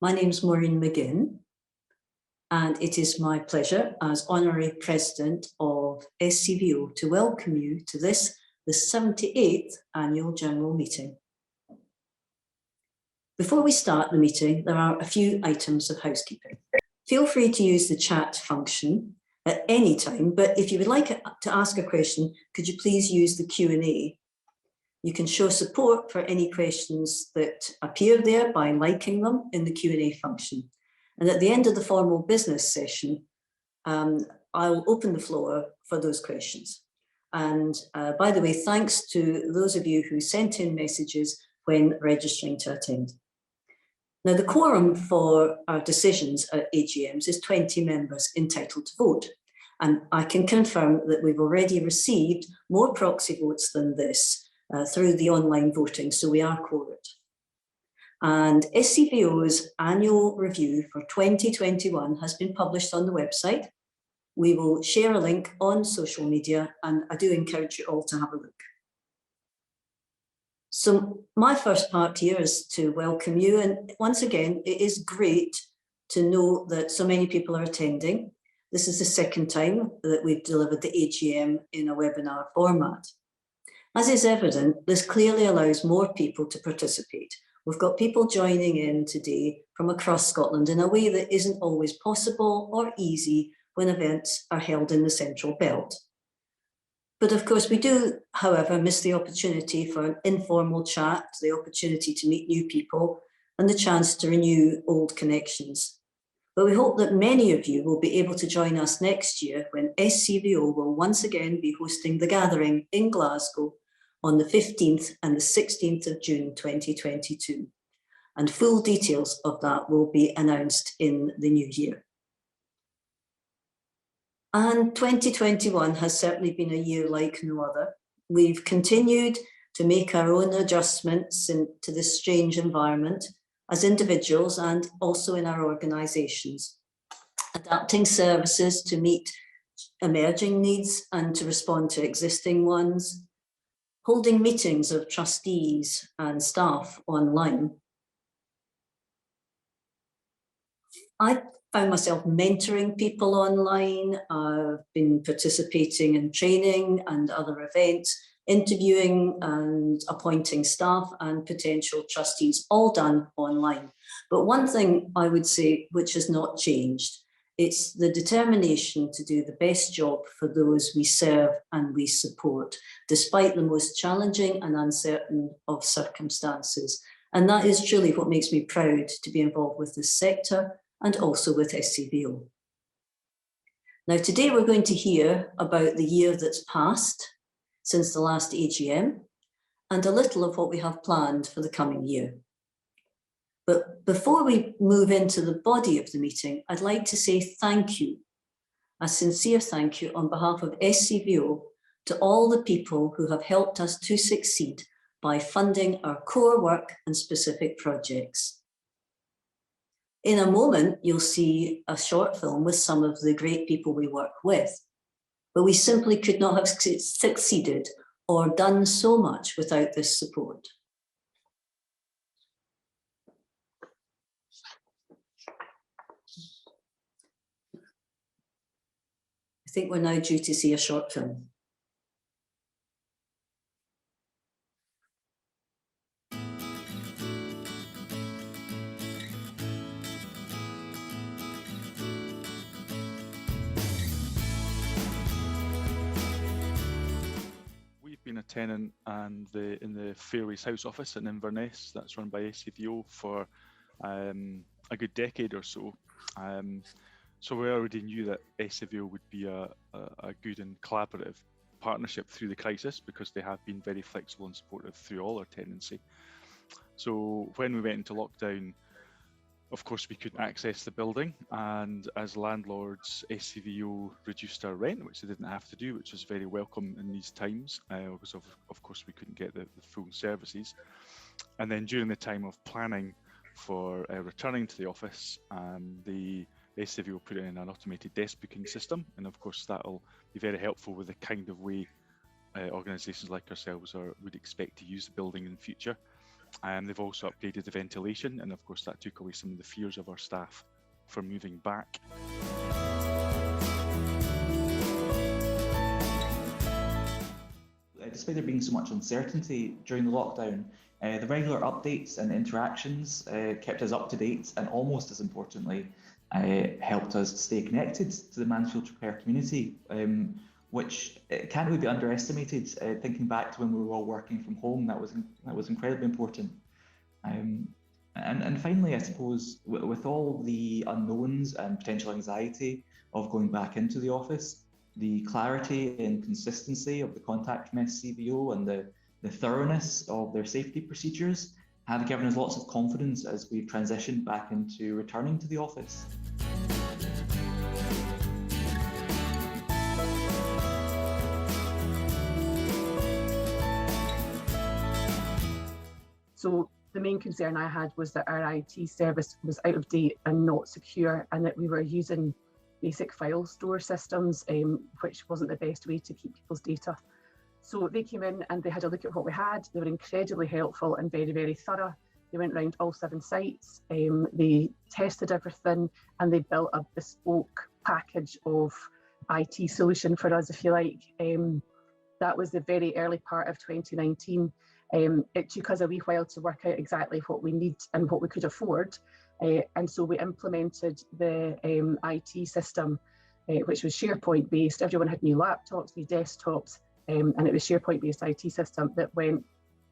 My name's Maureen McGinn, and it is my pleasure as Honorary President of SCVO to welcome you to this, the 78th Annual General Meeting. Before we start the meeting, there are a few items of housekeeping. Feel free to use the chat function at any time, but if you would like to ask a question, could you please use the Q&A? You can show support for any questions that appear there by liking them in the Q&A function. And at the end of the formal business session, I'll open the floor for those questions. And by the way, thanks to those of you who sent in messages when registering to attend. Now, the quorum for our decisions at AGMs is 20 members entitled to vote. And I can confirm that we've already received more proxy votes than this through the online voting, so we are quorate. And SCVO's annual review for 2021 has been published on the website. We will share a link on social media, and I do encourage you all to have a look. So my first part here is to welcome you, and once again, it is great to know that so many people are attending. This is the second time that we've delivered the AGM in a webinar format. As is evident, this clearly allows more people to participate. We've got people joining in today from across Scotland in a way that isn't always possible or easy when events are held in the Central Belt. But of course, we do, however, miss the opportunity for an informal chat, the opportunity to meet new people, and the chance to renew old connections. But we hope that many of you will be able to join us next year when SCVO will once again be hosting the gathering in Glasgow on the 15th and the 16th of June 2022. And full details of that will be announced in the new year. And 2021 has certainly been a year like no other. We've continued to make our own adjustments to this strange environment as individuals and also in our organisations, adapting services to meet emerging needs and to respond to existing ones, holding meetings of trustees and staff online. I found myself mentoring people online. I've been participating in training and other events, interviewing and appointing staff and potential trustees, all done online. But one thing I would say which has not changed, it's the determination to do the best job for those we serve and we support, despite the most challenging and uncertain of circumstances. And that is truly what makes me proud to be involved with this sector and also with SCVO. Now, today we're going to hear about the year that's passed since the last AGM and a little of what we have planned for the coming year. But before we move into the body of the meeting, I'd like to say thank you, a sincere thank you on behalf of SCVO to all the people who have helped us to succeed by funding our core work and specific projects. In a moment, you'll see a short film with some of the great people we work with, but we simply could not have succeeded or done so much without this support. I think we're now due to see a short film. Been a tenant and in the Fairways House office in Inverness that's run by SCVO for a good decade or so. So we already knew that SCVO would be a good and collaborative partnership through the crisis because they have been very flexible and supportive through all our tenancy. So when we went into lockdown, of course, we couldn't access the building, and as landlords, SCVO reduced our rent, which they didn't have to do, which was very welcome in these times, because of course we couldn't get the full services. And then during the time of planning for returning to the office, the SCVO put in an automated desk booking system, and of course that'll be very helpful with the kind of way organisations like ourselves would expect to use the building in the future. They've also upgraded the ventilation, and of course that took away some of the fears of our staff for moving back. Despite there being so much uncertainty during the lockdown, the regular updates and interactions kept us up to date, and almost as importantly, helped us stay connected to the Mansfield Repair community, which can't really be underestimated. Thinking back to when we were all working from home, that was incredibly important. And finally, I suppose, with all the unknowns and potential anxiety of going back into the office, the clarity and consistency of the contact from SCVO and the thoroughness of their safety procedures have given us lots of confidence as we've transitioned back into returning to the office. So the main concern I had was that our IT service was out of date and not secure, and that we were using basic file store systems, which wasn't the best way to keep people's data. So they came in and they had a look at what we had. They were incredibly helpful and very, very thorough. They went around all 7 sites, they tested everything, and they built a bespoke package of IT solution for us, if you like. That was the very early part of 2019. It took us a wee while to work out exactly what we need and what we could afford. And so we implemented the IT system, which was SharePoint based. Everyone had new laptops, new desktops, and it was SharePoint based IT system that went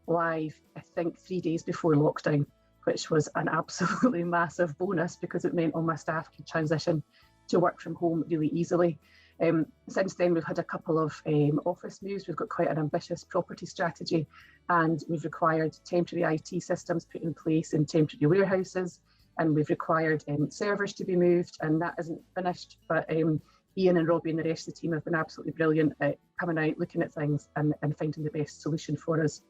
live, I think, 3 days before lockdown, which was an absolutely massive bonus because it meant all my staff could transition to work from home really easily. Since then, we've had a couple of office moves. We've got quite an ambitious property strategy, and we've required temporary IT systems put in place in temporary warehouses, and we've required servers to be moved, and that isn't finished. But Ian and Robbie and the rest of the team have been absolutely brilliant at coming out, looking at things and finding the best solution for us.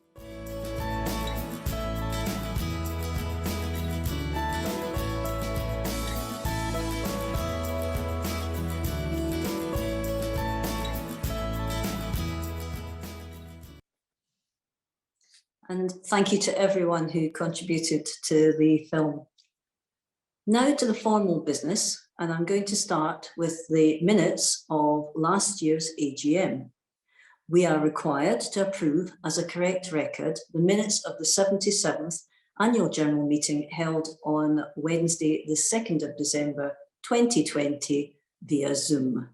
And thank you to everyone who contributed to the film. Now to the formal business, and I'm going to start with the minutes of last year's AGM. We are required to approve as a correct record the minutes of the 77th Annual General Meeting held on Wednesday, the 2nd of December 2020 via Zoom.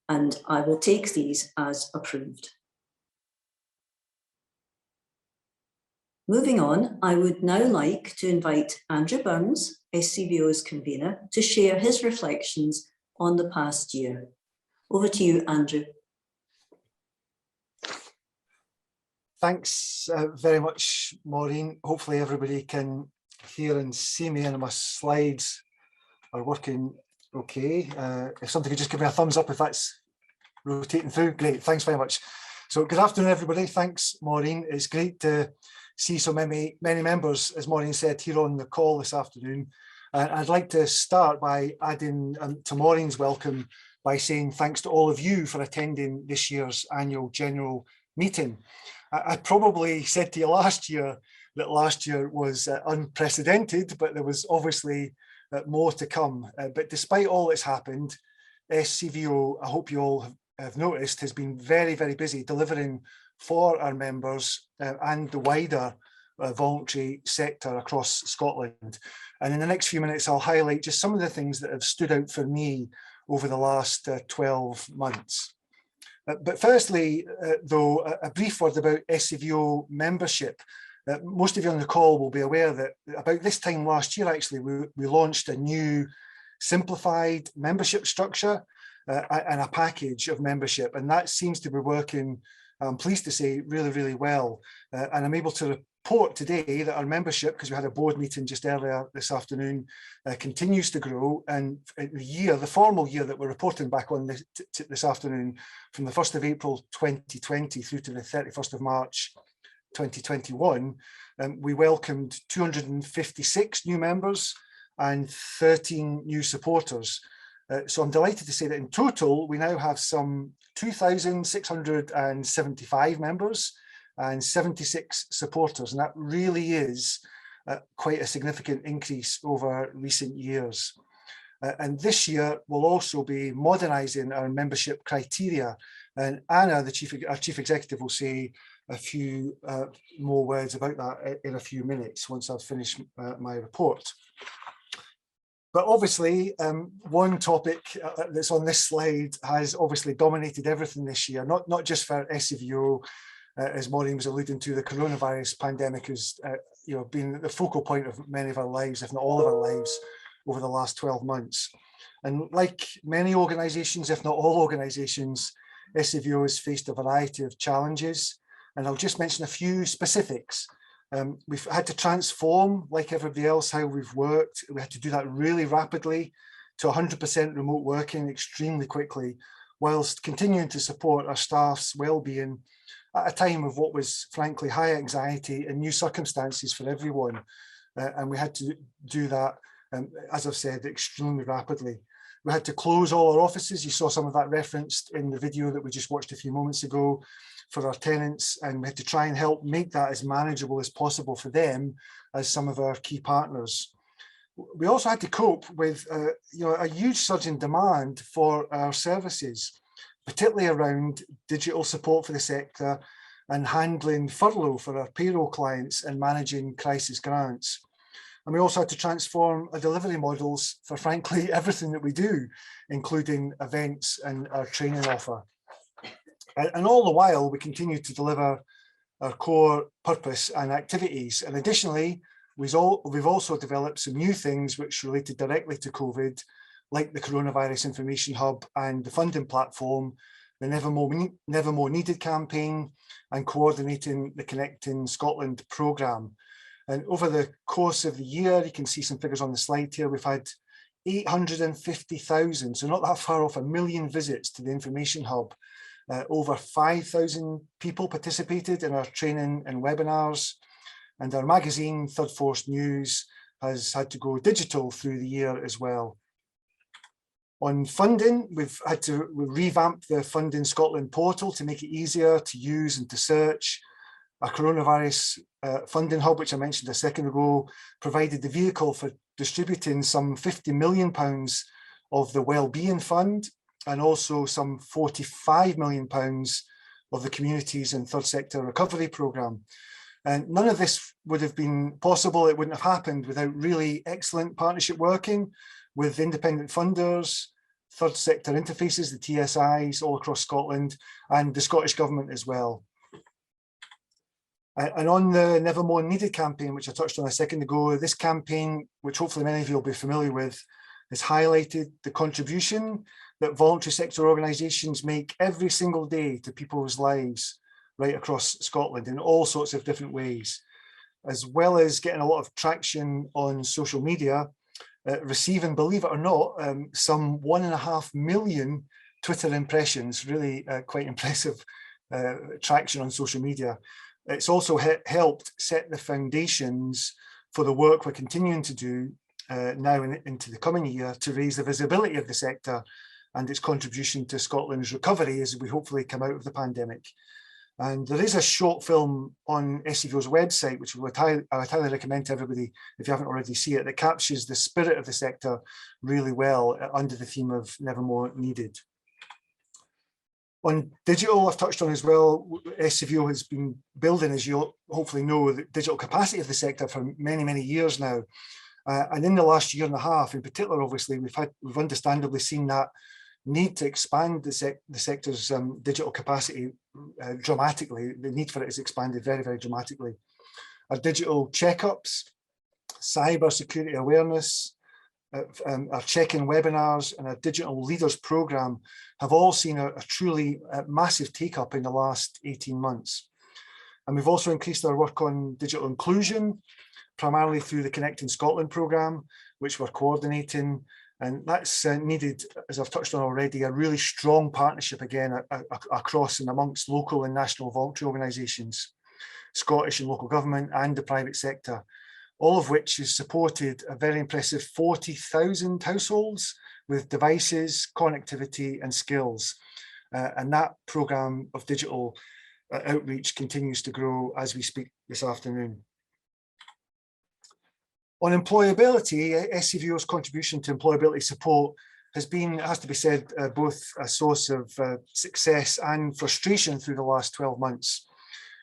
And I will take these as approved. Moving on, I would now like to invite Andrew Burns, SCVO's convener, to share his reflections on the past year. Over to you, Andrew. Thanks very much, Maureen. Hopefully everybody can hear and see me and my slides are working okay. If somebody could just give me a thumbs up if that's rotating through, great, thanks very much. So good afternoon, everybody. Thanks, Maureen. It's great to see so many members, as Maureen said, here on the call this afternoon. I'd like to start by adding to Maureen's welcome by saying thanks to all of you for attending this year's annual general meeting. I probably said to you last year that last year was unprecedented, but there was obviously more to come. But despite all that's happened, SCVO, I hope you all have noticed, has been very, very busy delivering for our members and the wider voluntary sector across Scotland. And in the next few minutes, I'll highlight just some of the things that have stood out for me over the last 12 months. But firstly, though, a brief word about SCVO membership. Most of you on the call will be aware that about this time last year, actually, we launched a new simplified membership structure and a package of membership, and that seems to be working, I'm pleased to say, really, really well. And I'm able to report today that our membership, because we had a board meeting just earlier this afternoon, continues to grow. And the formal year that we're reporting back on this afternoon, from the 1st of April 2020 through to the 31st of March 2021, we welcomed 256 new members and 13 new supporters. So I'm delighted to say that in total, we now have some 2,675 members and 76 supporters, and that really is quite a significant increase over recent years. And this year we'll also be modernising our membership criteria, and Anna, our chief executive, will say a few more words about that in a few minutes once I've finished my report. But obviously, one topic that's on this slide has obviously dominated everything this year, not just for SCVO, as Maureen was alluding to. The coronavirus pandemic has been the focal point of many of our lives, if not all of our lives, over the last 12 months. And like many organisations, if not all organisations, SCVO has faced a variety of challenges. And I'll just mention a few specifics. We've had to transform, like everybody else, how we've worked. We had to do that really rapidly to 100% remote working extremely quickly, whilst continuing to support our staff's well-being at a time of what was frankly high anxiety and new circumstances for everyone. And we had to do that, as I've said, extremely rapidly. We had to close all our offices. You saw some of that referenced in the video that we just watched a few moments ago for our tenants, and we had to try and help make that as manageable as possible for them as some of our key partners. We also had to cope with a huge surge in demand for our services, particularly around digital support for the sector and handling furlough for our payroll clients and managing crisis grants. And we also had to transform our delivery models for frankly everything that we do, including events and our training offer. And all the while, we continue to deliver our core purpose and activities. And additionally, we've also developed some new things which related directly to COVID, like the Coronavirus Information Hub and the funding platform, the Never More Needed campaign, and coordinating the Connecting Scotland programme. And over the course of the year, you can see some figures on the slide here, we've had 850,000, so not that far off 1 million visits to the Information Hub. Over 5,000 people participated in our training and webinars, and our magazine, Third Force News, has had to go digital through the year as well. On funding, we've had to revamp the Funding Scotland portal to make it easier to use and to search. Our coronavirus funding hub, which I mentioned a second ago, provided the vehicle for distributing some £50 million of the Wellbeing Fund, and also some £45 million of the Communities and Third Sector Recovery Programme. And none of this would have been possible, it wouldn't have happened without really excellent partnership working with independent funders, third sector interfaces, the TSIs all across Scotland, and the Scottish Government as well. And on the Never More Needed campaign, which I touched on a second ago, this campaign, which hopefully many of you will be familiar with, has highlighted the contribution that voluntary sector organisations make every single day to people's lives right across Scotland in all sorts of different ways, as well as getting a lot of traction on social media, receiving, believe it or not, some 1.5 million Twitter impressions, really quite impressive traction on social media. It's also helped set the foundations for the work we're continuing to do now into the coming year to raise the visibility of the sector and its contribution to Scotland's recovery as we hopefully come out of the pandemic. And there is a short film on SCVO's website, which I would highly recommend to everybody if you haven't already seen it, that captures the spirit of the sector really well under the theme of Never More Needed. On digital, I've touched on as well, SCVO has been building, as you hopefully know, the digital capacity of the sector for many, many years now. And in the last year and a half in particular, obviously, we've understandably seen that need to expand the sector's digital capacity dramatically. The need for it has expanded very, very dramatically. Our digital checkups, cyber security awareness, our check-in webinars and our digital leaders programme have all seen a truly massive take-up in the last 18 months. And we've also increased our work on digital inclusion, primarily through the Connecting Scotland programme, which we're coordinating. And that's needed, as I've touched on already, a really strong partnership again across and amongst local and national voluntary organisations, Scottish and local government and the private sector, all of which has supported a very impressive 40,000 households with devices, connectivity and skills. And that programme of digital outreach continues to grow as we speak this afternoon. On employability, SCVO's contribution to employability support has been, it has to be said, both a source of success and frustration through the last 12 months.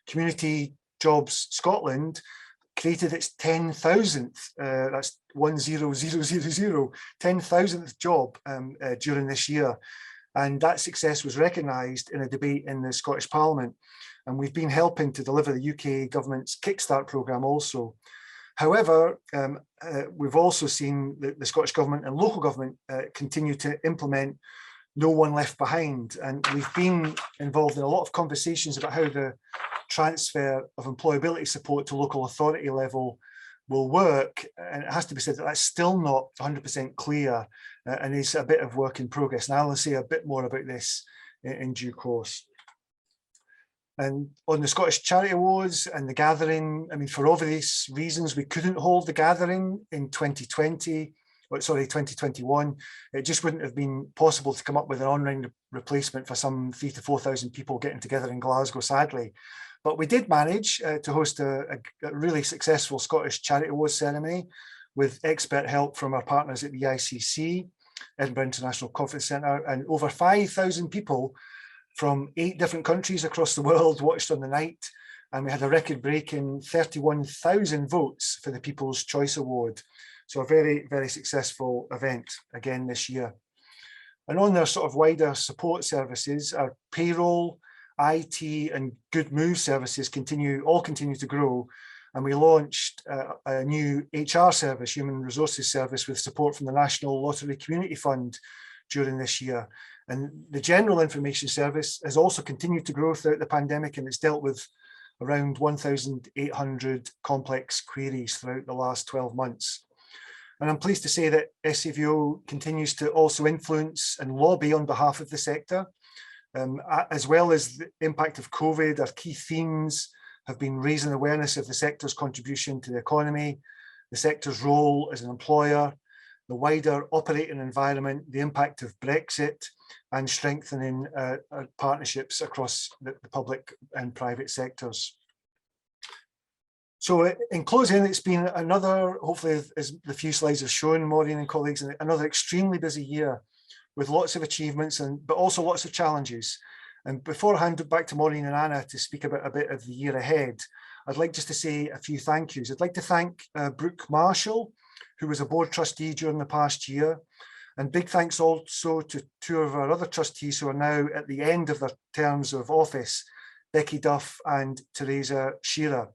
Community Jobs Scotland created its 10,000th, that's 10,000th job during this year. And that success was recognised in a debate in the Scottish Parliament. And we've been helping to deliver the UK government's Kickstart programme also. However, we've also seen the Scottish Government and local government continue to implement No One Left Behind. And we've been involved in a lot of conversations about how the transfer of employability support to local authority level will work. And it has to be said that that's still not 100% clear and is a bit of work in progress. And I'll say a bit more about this in due course. And on the Scottish Charity Awards and the gathering, I mean, for obvious reasons, we couldn't hold the gathering in 2021. It just wouldn't have been possible to come up with an online replacement for some 3,000 to 4,000 people getting together in Glasgow, sadly. But we did manage to host a really successful Scottish Charity Awards ceremony with expert help from our partners at the ICC, Edinburgh International Conference Centre, and over 5,000 people from 8 different countries across the world watched on the night, and we had a record-breaking 31,000 votes for the People's Choice Award. So a very, very successful event again this year. And on their sort of wider support services, our payroll, IT and Good Move services all continue to grow. And we launched a new HR service, Human Resources Service, with support from the National Lottery Community Fund during this year. And the General Information Service has also continued to grow throughout the pandemic, and it's dealt with around 1,800 complex queries throughout the last 12 months. And I'm pleased to say that SCVO continues to also influence and lobby on behalf of the sector, as well as the impact of COVID. Our key themes have been raising awareness of the sector's contribution to the economy, the sector's role as an employer, the wider operating environment, the impact of Brexit, and strengthening partnerships across the public and private sectors. So in closing, it's been another, hopefully as the few slides have shown, Maureen and colleagues, another extremely busy year with lots of achievements, but also lots of challenges. And before I hand it back to Maureen and Anna to speak about a bit of the year ahead, I'd like just to say a few thank yous. I'd like to thank Brooke Marshall, who was a board trustee during the past year. And big thanks also to 2 of our other trustees who are now at the end of their terms of office, Becky Duff and Teresa Shearer.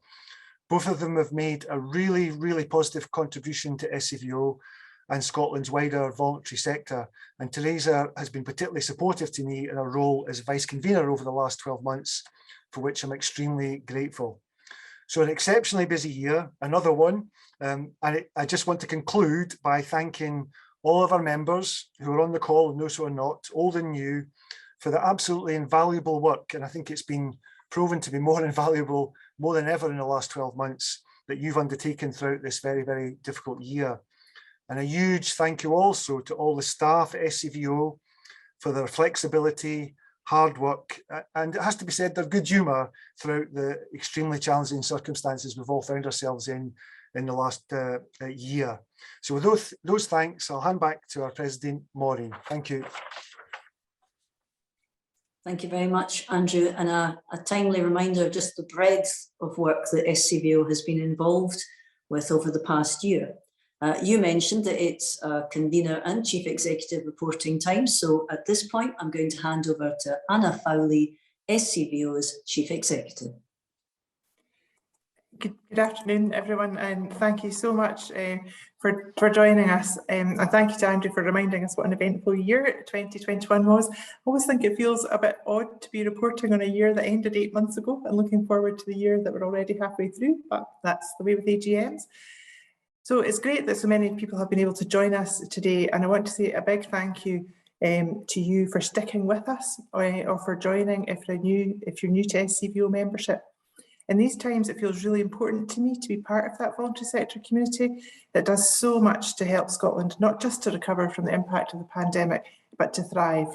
Both of them have made a really, really positive contribution to SCVO and Scotland's wider voluntary sector. And Teresa has been particularly supportive to me in her role as vice convener over the last 12 months, for which I'm extremely grateful. So an exceptionally busy year, another one. I just want to conclude by thanking all of our members who are on the call and those who are not, old and new, for the absolutely invaluable work. And I think it's been proven to be more invaluable, more than ever in the last 12 months, that you've undertaken throughout this very, very difficult year. And a huge thank you also to all the staff at SCVO for their flexibility, hard work, and it has to be said, their good humour throughout the extremely challenging circumstances we've all found ourselves in the last year. So with those thanks, I'll hand back to our President, Maureen. Thank you. Thank you very much, Andrew. And a timely reminder of just the breadth of work that SCVO has been involved with over the past year. You mentioned that it's convener and chief executive reporting time. So at this point, I'm going to hand over to Anna Fowley, SCVO's chief executive. Good afternoon, everyone, and thank you so much for joining us. And thank you to Andrew for reminding us what an eventful year 2021 was. I always think it feels a bit odd to be reporting on a year that ended 8 months ago and looking forward to the year that we're already halfway through, but that's the way with AGMs. So it's great that so many people have been able to join us today, and I want to say a big thank you to you for sticking with us or for joining if you're new to SCVO membership. In these times, it feels really important to me to be part of that voluntary sector community that does so much to help Scotland, not just to recover from the impact of the pandemic, but to thrive.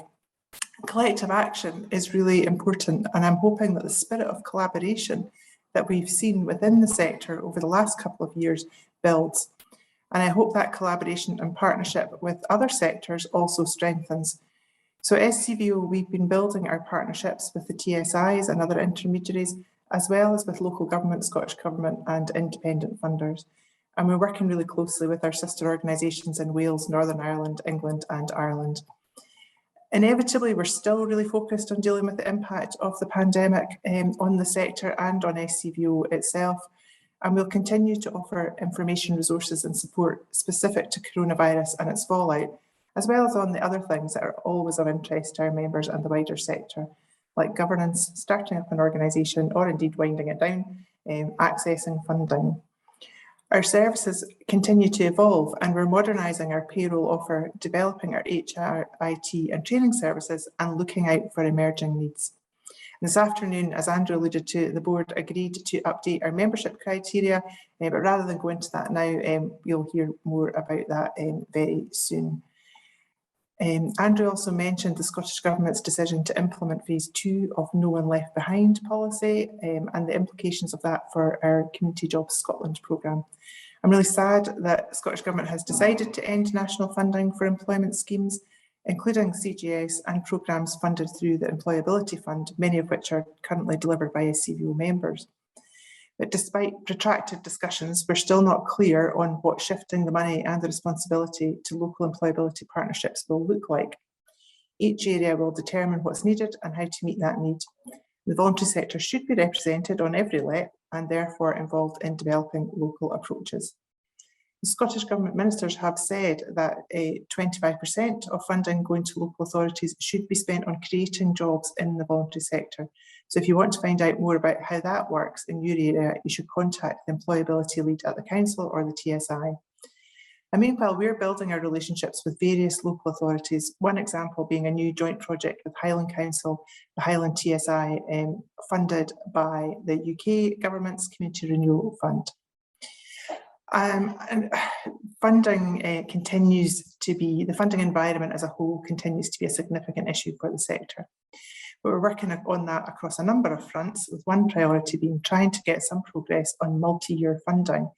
collective action is really important, and I'm hoping that the spirit of collaboration that we've seen within the sector over the last couple of years builds. And I hope that collaboration and partnership with other sectors also strengthens. So SCVO, we've been building our partnerships with the TSIs and other intermediaries, as well as with local government, Scottish Government and independent funders. And we're working really closely with our sister organisations in Wales, Northern Ireland, England and Ireland. Inevitably, we're still really focused on dealing with the impact of the pandemic on the sector and on SCVO itself. And we'll continue to offer information, resources and support specific to coronavirus and its fallout, as well as on the other things that are always of interest to our members and the wider sector, like governance, starting up an organisation, or indeed winding it down, accessing funding. Our services continue to evolve, and we're modernising our payroll offer, developing our HR, IT and training services, and looking out for emerging needs. And this afternoon, as Andrew alluded to, the board agreed to update our membership criteria, but rather than go into that now, you'll hear more about that very soon. Andrew also mentioned the Scottish Government's decision to implement phase 2 of No One Left Behind policy and the implications of that for our Community Jobs Scotland programme. I'm really sad that the Scottish Government has decided to end national funding for employment schemes, including CGS and programmes funded through the Employability Fund, many of which are currently delivered by SCVO members. But despite protracted discussions, we're still not clear on what shifting the money and the responsibility to local employability partnerships will look like. Each area will determine what's needed and how to meet that need. The voluntary sector should be represented on every LEP and therefore involved in developing local approaches. The Scottish Government ministers have said that 25% of funding going to local authorities should be spent on creating jobs in the voluntary sector. So if you want to find out more about how that works in your area, you should contact the employability lead at the council or the TSI. And meanwhile, we're building our relationships with various local authorities, one example being a new joint project with Highland Council, the Highland TSI, funded by the UK Government's Community Renewal Fund. And funding continues to be, the funding environment as a whole continues to be a significant issue for the sector. But we're working on that across a number of fronts, with one priority being trying to get some progress on multi-year funding,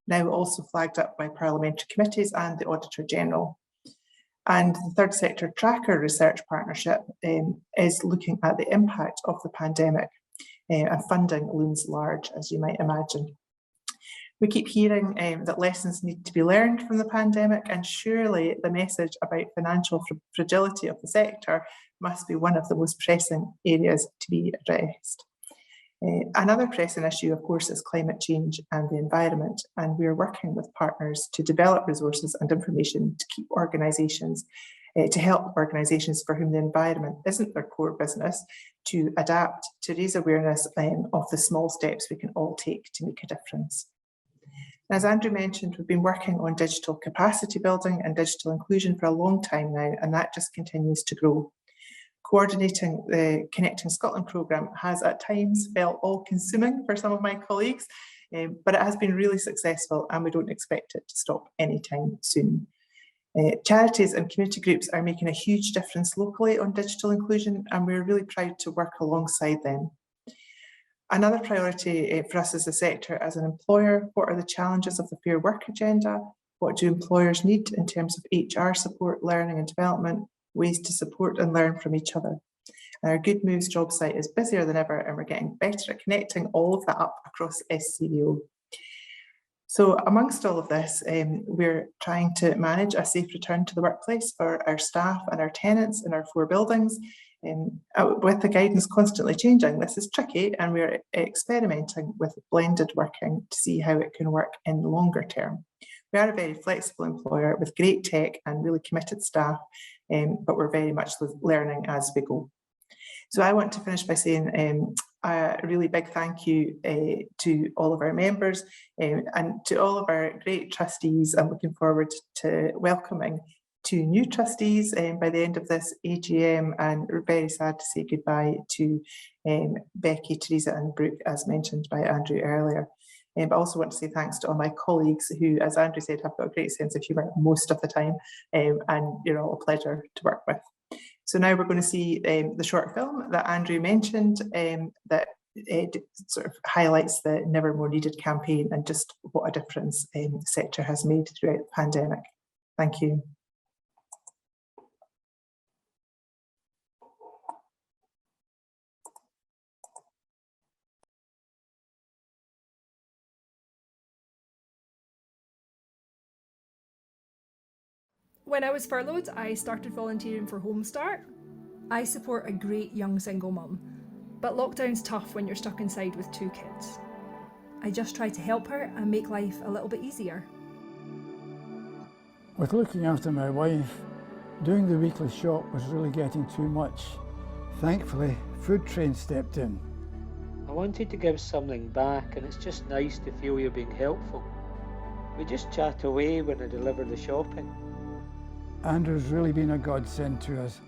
now also flagged up by parliamentary committees and the Auditor General. And the Third Sector Tracker Research Partnership is looking at the impact of the pandemic, and funding looms large, as you might imagine. We keep hearing that lessons need to be learned from the pandemic, and surely the message about financial fragility of the sector must be one of the most pressing areas to be addressed. Another pressing issue, of course, is climate change and the environment, and we're working with partners to develop resources and information to keep organisations, to help organisations for whom the environment isn't their core business, to adapt, to raise awareness of the small steps we can all take to make a difference. As Andrew mentioned, we've been working on digital capacity building and digital inclusion for a long time now, and that just continues to grow. Coordinating the Connecting Scotland programme has at times felt all-consuming for some of my colleagues, but it has been really successful and we don't expect it to stop anytime soon. Charities and community groups are making a huge difference locally on digital inclusion, and we're really proud to work alongside them. Another priority for us as a sector, as an employer, what are the challenges of the Fair Work agenda? What do employers need in terms of HR support, learning and development, ways to support and learn from each other? Our Good Moves job site is busier than ever, and we're getting better at connecting all of that up across SCVO. So amongst all of this, we're trying to manage a safe return to the workplace for our staff and our tenants in our 4 buildings. With the guidance constantly changing, this is tricky, and we're experimenting with blended working to see how it can work in the longer term. We are a very flexible employer with great tech and really committed staff, but we're very much learning as we go. So I want to finish by saying a really big thank you to all of our members and to all of our great trustees. I'm looking forward to welcoming 2 new trustees by the end of this AGM, and we're very sad to say goodbye to Becky, Teresa and Brooke, as mentioned by Andrew earlier. But I also want to say thanks to all my colleagues who, as Andrew said, have got a great sense of humour most of the time, and you're all a pleasure to work with. So now we're going to see the short film that Andrew mentioned that sort of highlights the Never More Needed campaign and just what a difference the sector has made throughout the pandemic. Thank you. When I was furloughed, I started volunteering for Home Start. I support a great young single mum, but lockdown's tough when you're stuck inside with 2 kids. I just try to help her and make life a little bit easier. With looking after my wife, doing the weekly shop was really getting too much. Thankfully, Food Train stepped in. I wanted to give something back, and it's just nice to feel you're being helpful. We just chat away when I deliver the shopping. Andrew's really been a godsend to us.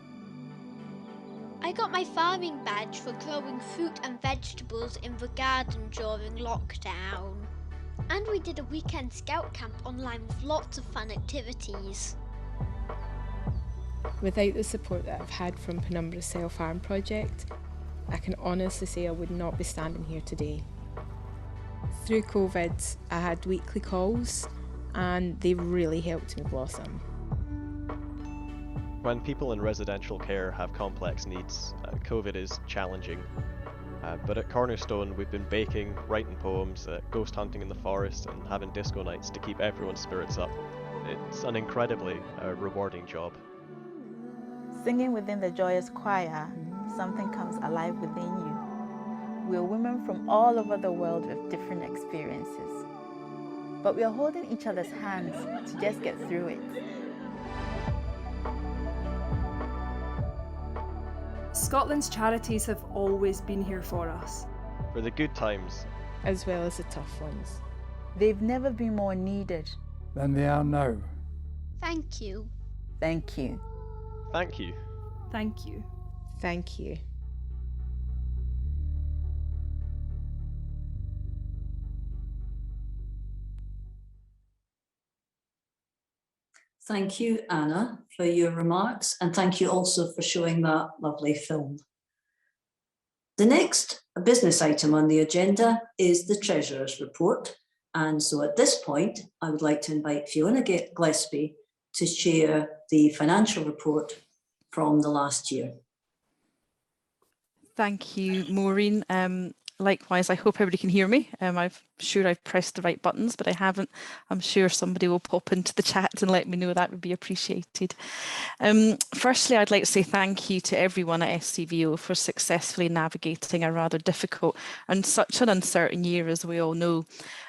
I got my farming badge for growing fruit and vegetables in the garden during lockdown. And we did a weekend scout camp online with lots of fun activities. Without the support that I've had from Penumbra's Self-Harm Project, I can honestly say I would not be standing here today. Through COVID, I had weekly calls and they really helped me blossom. When people in residential care have complex needs, COVID is challenging. But at Cornerstone, we've been baking, writing poems, ghost hunting in the forest, and having disco nights to keep everyone's spirits up. It's an incredibly rewarding job. Singing within the joyous choir, something comes alive within you. We're women from all over the world with different experiences. But we are holding each other's hands to just get through it. Scotland's charities have always been here for us. For the good times, as well as the tough ones. They've never been more needed than they are now. Thank you. Thank you. Thank you. Thank you. Thank you. Thank you, Anna, for your remarks, and thank you also for showing that lovely film. The next business item on the agenda is the Treasurer's Report. And so at this point, I would like to invite Fiona Gillespie to share the financial report from the last year. Thank you, Maureen. Likewise, I hope everybody can hear me. I'm sure I've pressed the right buttons, but I haven't. I'm sure somebody will pop into the chat and let me know. That would be appreciated. Firstly, I'd like to say thank you to everyone at SCVO for successfully navigating a rather difficult and such an uncertain year, as we all know,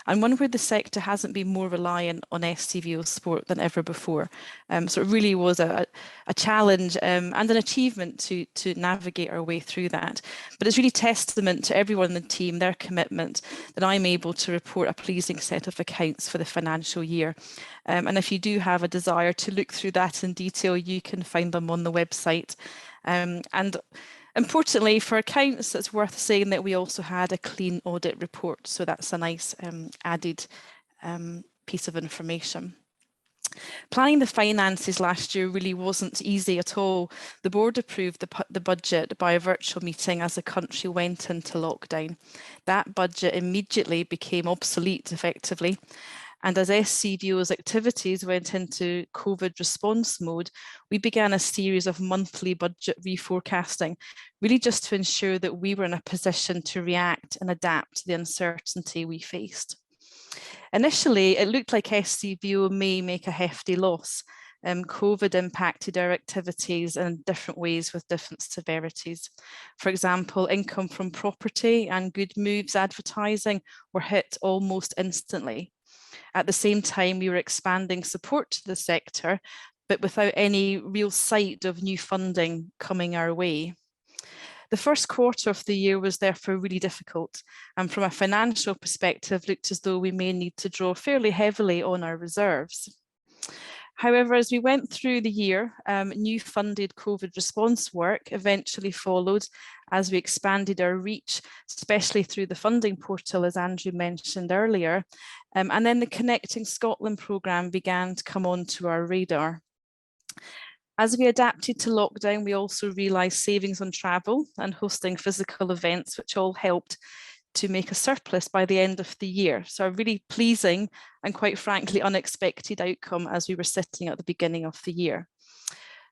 and one where the sector hasn't been more reliant on SCVO support than ever before. So it really was a challenge and an achievement to navigate our way through that. But it's really testament to everyone in the team, their commitment, that I'm able to report a pleasing set of accounts for the financial year. And if you do have a desire to look through that in detail, you can find them on the website. And importantly, for accounts, it's worth saying that we also had a clean audit report. So that's a nice added piece of information. Planning the finances last year really wasn't easy at all. The board approved the budget by a virtual meeting as the country went into lockdown. That budget immediately became obsolete effectively. And as SCVO's activities went into COVID response mode, we began a series of monthly budget reforecasting, really just to ensure that we were in a position to react and adapt to the uncertainty we faced. Initially, it looked like SCVO may make a hefty loss. COVID impacted our activities in different ways with different severities. For example, income from property and Good Moves advertising were hit almost instantly. At the same time, we were expanding support to the sector, but without any real sight of new funding coming our way. The first quarter of the year was therefore really difficult, and from a financial perspective looked as though we may need to draw fairly heavily on our reserves. However, as we went through the year, new funded COVID response work eventually followed as we expanded our reach, especially through the funding portal, as Andrew mentioned earlier, and then the Connecting Scotland programme began to come onto our radar. As we adapted to lockdown, we also realised savings on travel and hosting physical events, which all helped to make a surplus by the end of the year. So a really pleasing and quite frankly unexpected outcome as we were sitting at the beginning of the year.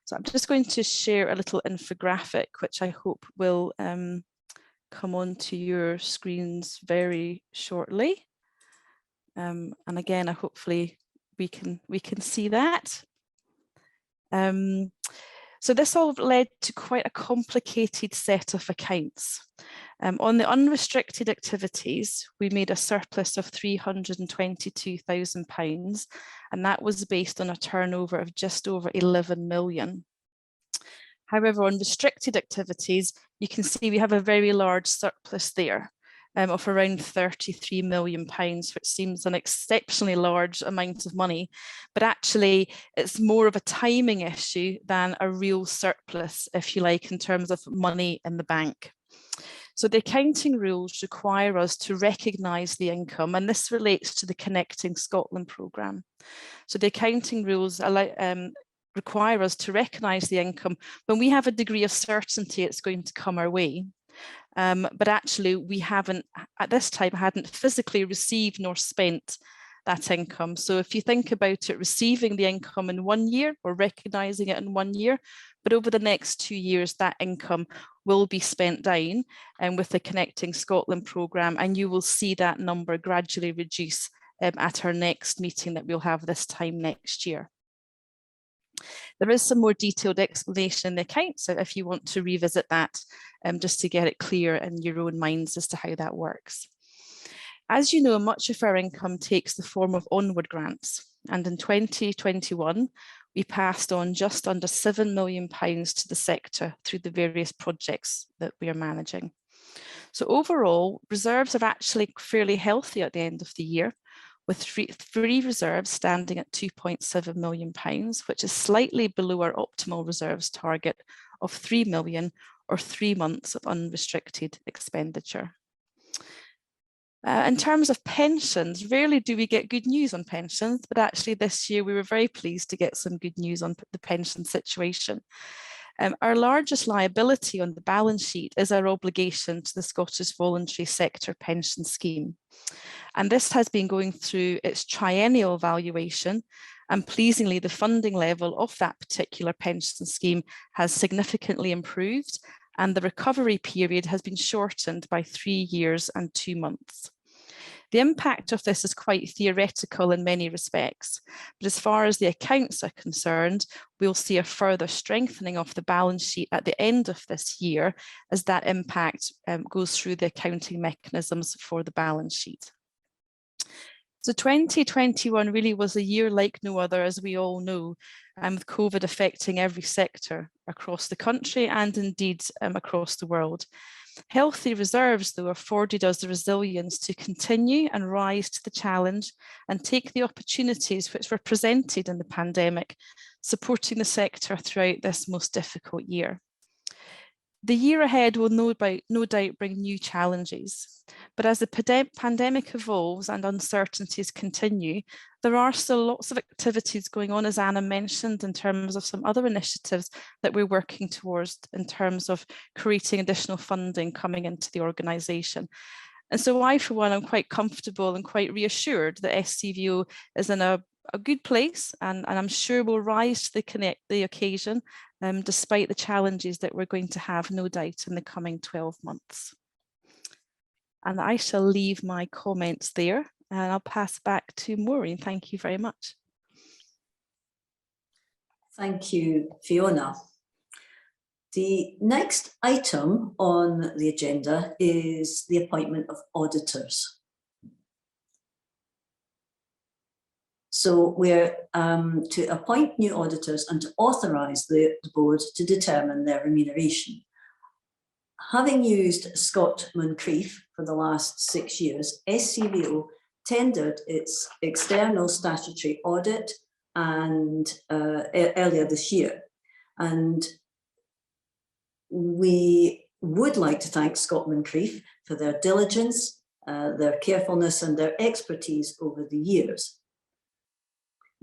So I'm just going to share a little infographic, which I hope will come onto your screens very shortly. And again, hopefully we can see that. So this all led to quite a complicated set of accounts. On the unrestricted activities, we made a surplus of £322,000, and that was based on a turnover of just over 11 million. However, on restricted activities, you can see we have a very large surplus there of around £33 million, which seems an exceptionally large amount of money, but actually it's more of a timing issue than a real surplus, if you like, in terms of money in the bank. So the accounting rules require us to recognise the income, and this relates to the Connecting Scotland programme. So the accounting rules require us to recognise the income when we have a degree of certainty it's going to come our way. But actually we haven't, at this time, hadn't physically received nor spent that income. So if you think about it, receiving the income in 1 year or recognising it in 1 year, but over the next 2 years, that income will be spent down with the Connecting Scotland programme, and you will see that number gradually reduce at our next meeting that we'll have this time next year. There is some more detailed explanation in the accounts, so if you want to revisit that, just to get it clear in your own minds as to how that works. As you know, much of our income takes the form of onward grants, and in 2021, we passed on just under £7 million to the sector through the various projects that we are managing. So overall, reserves are actually fairly healthy at the end of the year, with free reserves standing at £2.7 million, which is slightly below our optimal reserves target of £3 million or 3 months of unrestricted expenditure. In terms of pensions, rarely do we get good news on pensions, but actually this year we were very pleased to get some good news on the pension situation. Our largest liability on the balance sheet is our obligation to the Scottish Voluntary Sector Pension Scheme. And this has been going through its triennial valuation, and pleasingly the funding level of that particular pension scheme has significantly improved, and the recovery period has been shortened by 3 years and 2 months. The impact of this is quite theoretical in many respects, but as far as the accounts are concerned, we'll see a further strengthening of the balance sheet at the end of this year as that impact goes through the accounting mechanisms for the balance sheet. So 2021 really was a year like no other, as we all know, with COVID affecting every sector across the country and indeed across the world. Healthy reserves, though, afforded us the resilience to continue and rise to the challenge and take the opportunities which were presented in the pandemic, supporting the sector throughout this most difficult year. The year ahead will no doubt bring new challenges, but as the pandemic evolves and uncertainties continue, there are still lots of activities going on, as Anna mentioned, in terms of some other initiatives that we're working towards in terms of creating additional funding coming into the organisation. And so I, for one, am quite comfortable and quite reassured that SCVO is in a good place, and I'm sure will rise to the occasion despite the challenges that we're going to have, no doubt, in the coming 12 months. And I shall leave my comments there, and I'll pass back to Maureen. Thank you very much. Thank you, Fiona. The next item on the agenda is the appointment of auditors. So we're to appoint new auditors and to authorise the board to determine their remuneration. Having used Scott Moncrieff for the last 6 years, SCVO tendered its external statutory audit and earlier this year. And we would like to thank Scott Moncrieff for their diligence, their carefulness and their expertise over the years.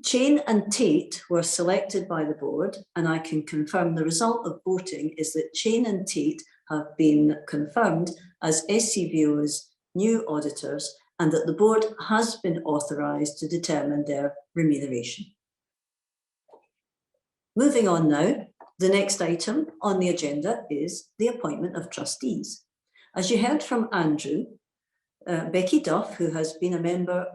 Chain and Tate were selected by the board, and I can confirm the result of voting is that Chain and Tate have been confirmed as SCVO's new auditors, and that the board has been authorised to determine their remuneration. Moving on now, the next item on the agenda is the appointment of trustees. As you heard from Andrew, Becky Duff, who has been a member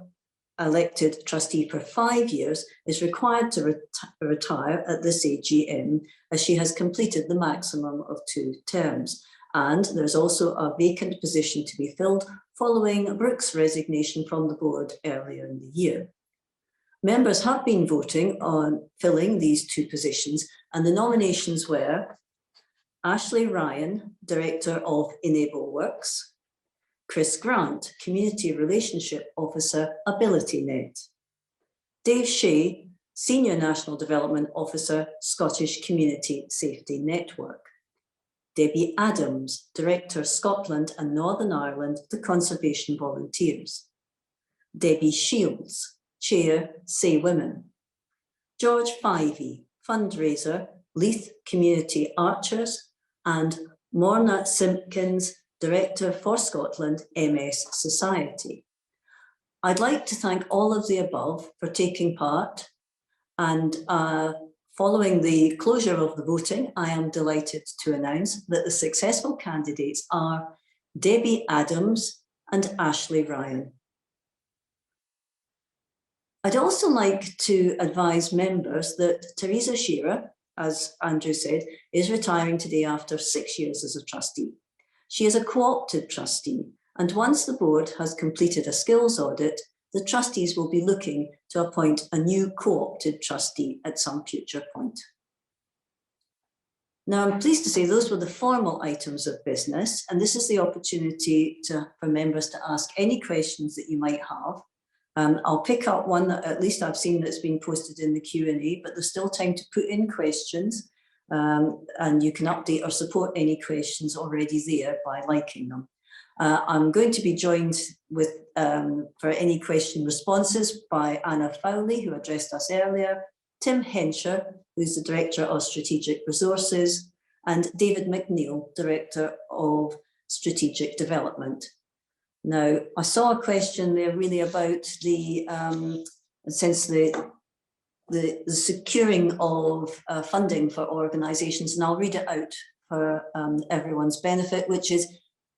elected trustee for 5 years, is required to retire at this AGM as she has completed the maximum of 2 terms. And there's also a vacant position to be filled following Brooke's resignation from the board earlier in the year. Members have been voting on filling these 2 positions, and the nominations were Ashley Ryan, Director of Enable Works, Chris Grant, Community Relationship Officer, AbilityNet, Dave Shea, Senior National Development Officer, Scottish Community Safety Network, Debbie Adams, Director, Scotland and Northern Ireland, the Conservation Volunteers, Debbie Shields, Chair, Say Women, George Fivey, Fundraiser, Leith Community Archers, and Morna Simpkins, Director for Scotland MS Society. I'd like to thank all of the above for taking part, and following the closure of the voting, I am delighted to announce that the successful candidates are Debbie Adams and Ashley Ryan. I'd also like to advise members that Teresa Shearer, as Andrew said, is retiring today after 6 years as a trustee. She is a co-opted trustee, and once the board has completed a skills audit, the trustees will be looking to appoint a new co-opted trustee at some future point. Now, I'm pleased to say those were the formal items of business, and this is the opportunity for members to ask any questions that you might have. I'll pick up one that at least I've seen that's been posted in the Q&A, but there's still time to put in questions. And you can update or support any questions already there by liking them. I'm going to be joined with, for any question responses, by Anna Fowley, who addressed us earlier, Tim Hensher, who's the Director of Strategic Resources, and David McNeil, Director of Strategic Development. Now, I saw a question there really about the securing of funding for organisations, and I'll read it out for everyone's benefit, which is,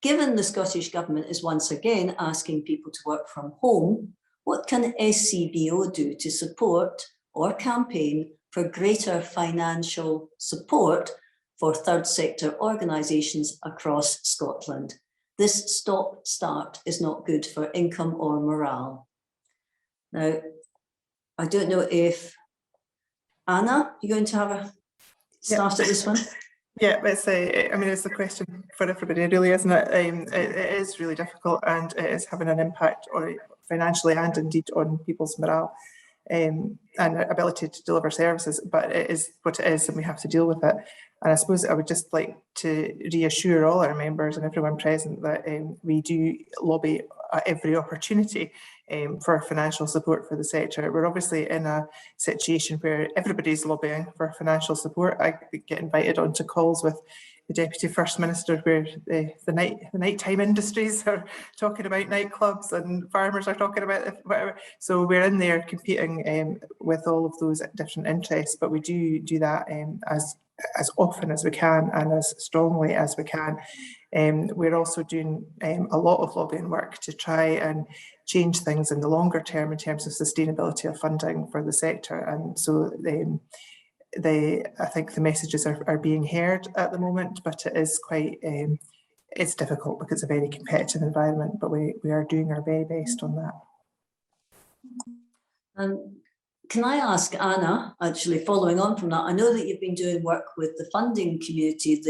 given the Scottish Government is once again asking people to work from home, what can SCVO do to support or campaign for greater financial support for third sector organisations across Scotland? This stop-start is not good for income or morale. Now, I don't know if Anna, you're going to have a start at this one? Yeah, it's a question for everybody, really, isn't it? It is really difficult, and it is having an impact financially and indeed on people's morale and ability to deliver services. But it is what it is, and we have to deal with it. And I suppose I would just like to reassure all our members and everyone present that we do lobby at every opportunity for financial support for the sector. We're obviously in a situation where everybody's lobbying for financial support. I get invited onto calls with the Deputy First Minister where the nighttime industries are talking about nightclubs and farmers are talking about whatever. So we're in there competing with all of those different interests, but we do that as often as we can and as strongly as we can. We're also doing a lot of lobbying work to try and change things in the longer term in terms of sustainability of funding for the sector. And so I think the messages are being heard at the moment, but it is quite, it's difficult because it's a very competitive environment, but we are doing our very best on that. Can I ask Anna, actually following on from that, I know that you've been doing work with the funding community,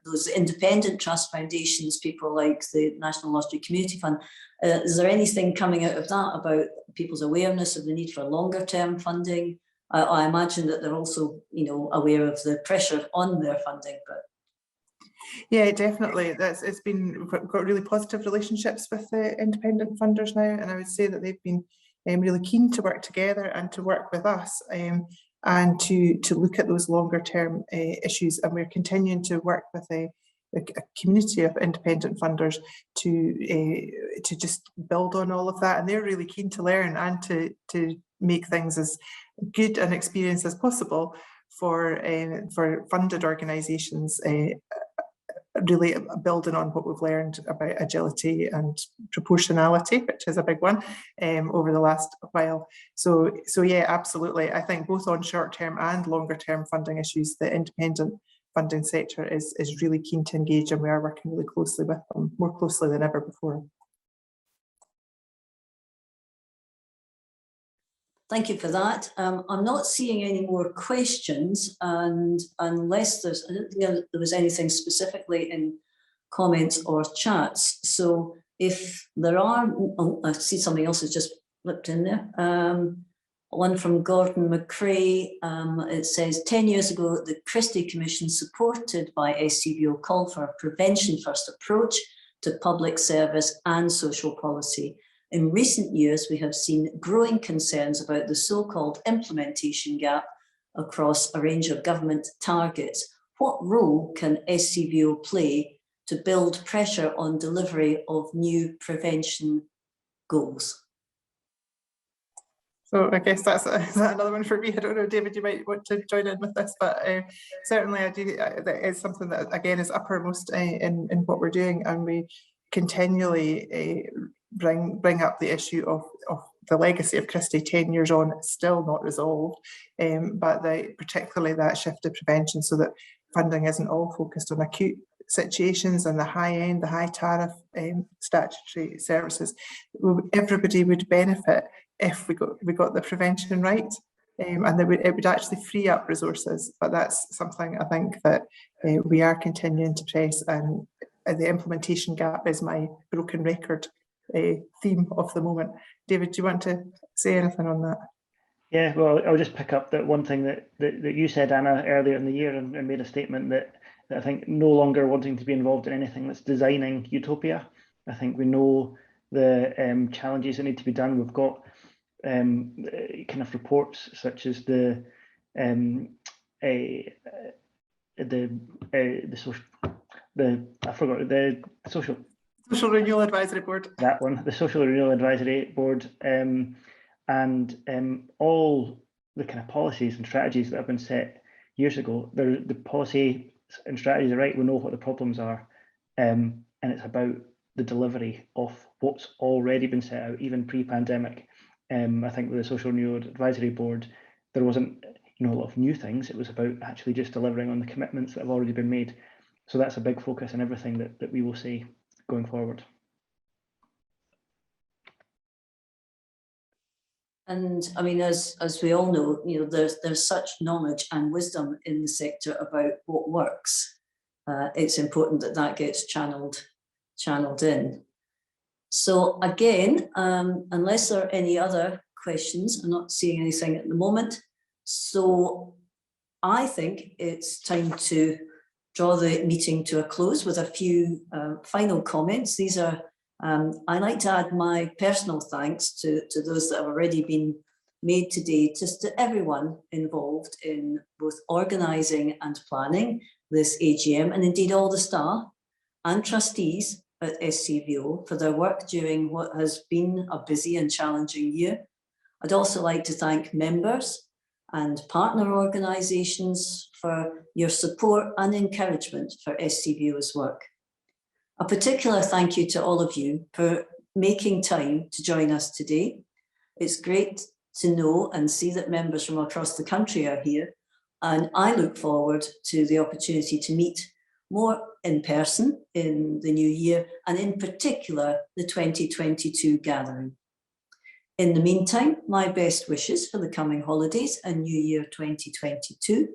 those independent trust foundations, people like the National Lottery Community Fund. Is there anything coming out of that about people's awareness of the need for longer term funding? I imagine that they're also, aware of the pressure on their funding, but. Yeah, definitely. We've got really positive relationships with the independent funders now, and I would say that they've been really keen to work together and to work with us and to look at those longer term issues. And we're continuing to work with a community of independent funders to just build on all of that. And they're really keen to learn and to make things as good an experience as possible for funded organisations, really building on what we've learned about agility and proportionality, which is a big one over the last while. So yeah, absolutely. I think both on short-term and longer-term funding issues, the independent funding sector is really keen to engage, and we are working really closely with them, more closely than ever before. Thank you for that. I'm not seeing any more questions, and unless I don't think there was anything specifically in comments or chats. So if there are, I see something else has just flipped in there. One from Gordon McCrae. It says, 10 years ago, the Christie Commission, supported by SCVO, called for a prevention-first approach to public service and social policy. In recent years, we have seen growing concerns about the so-called implementation gap across a range of government targets. What role can SCVO play to build pressure on delivery of new prevention goals? So I guess that's another one for me. I don't know, David, you might want to join in with this, but certainly I do. That is something that, again, is uppermost in what we're doing, and we continually bring up the issue of the legacy of Christie 10 years on, still not resolved, but particularly that shift to prevention, so that funding isn't all focused on acute situations and the high-end, the high-tariff statutory services. Everybody would benefit if we got the prevention right, and it would actually free up resources. But that's something I think that we are continuing to press, and the implementation gap is my broken record theme of the moment. David, do you want to say anything on that? Yeah, well, I'll just pick up that one thing that you said, Anna, earlier in the year, and made a statement that I think no longer wanting to be involved in anything that's designing utopia. I think we know the challenges that need to be done. We've got kind of reports such as the Social Renewal Advisory Board. That one, the Social Renewal Advisory Board, and all the kind of policies and strategies that have been set years ago. The policy and strategies are right. We know what the problems are, and it's about the delivery of what's already been set out, even pre-pandemic. I think with the Social Renewal Advisory Board, there wasn't a lot of new things. It was about actually just delivering on the commitments that have already been made. So that's a big focus in everything that we will see going forward. And I mean, as we all know, there's such knowledge and wisdom in the sector about what works. It's important that gets channeled in. So again, unless there are any other questions, I'm not seeing anything at the moment. So I think it's time to draw the meeting to a close with a few final comments. These are, I like to add my personal thanks to those that have already been made today, just to everyone involved in both organising and planning this AGM, and indeed all the staff and trustees at SCVO for their work during what has been a busy and challenging year. I'd also like to thank members and partner organisations for your support and encouragement for SCVO's work. A particular thank you to all of you for making time to join us today. It's great to know and see that members from across the country are here, and I look forward to the opportunity to meet more in person in the new year, and in particular the 2022 gathering. In the meantime, my best wishes for the coming holidays and New Year 2022.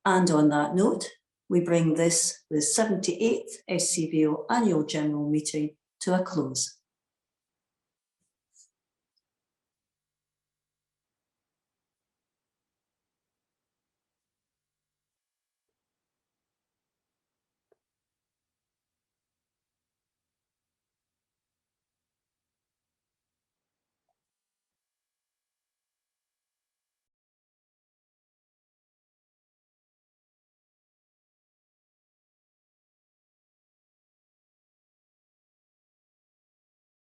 And on that note, we bring the 78th SCVO Annual General Meeting to a close.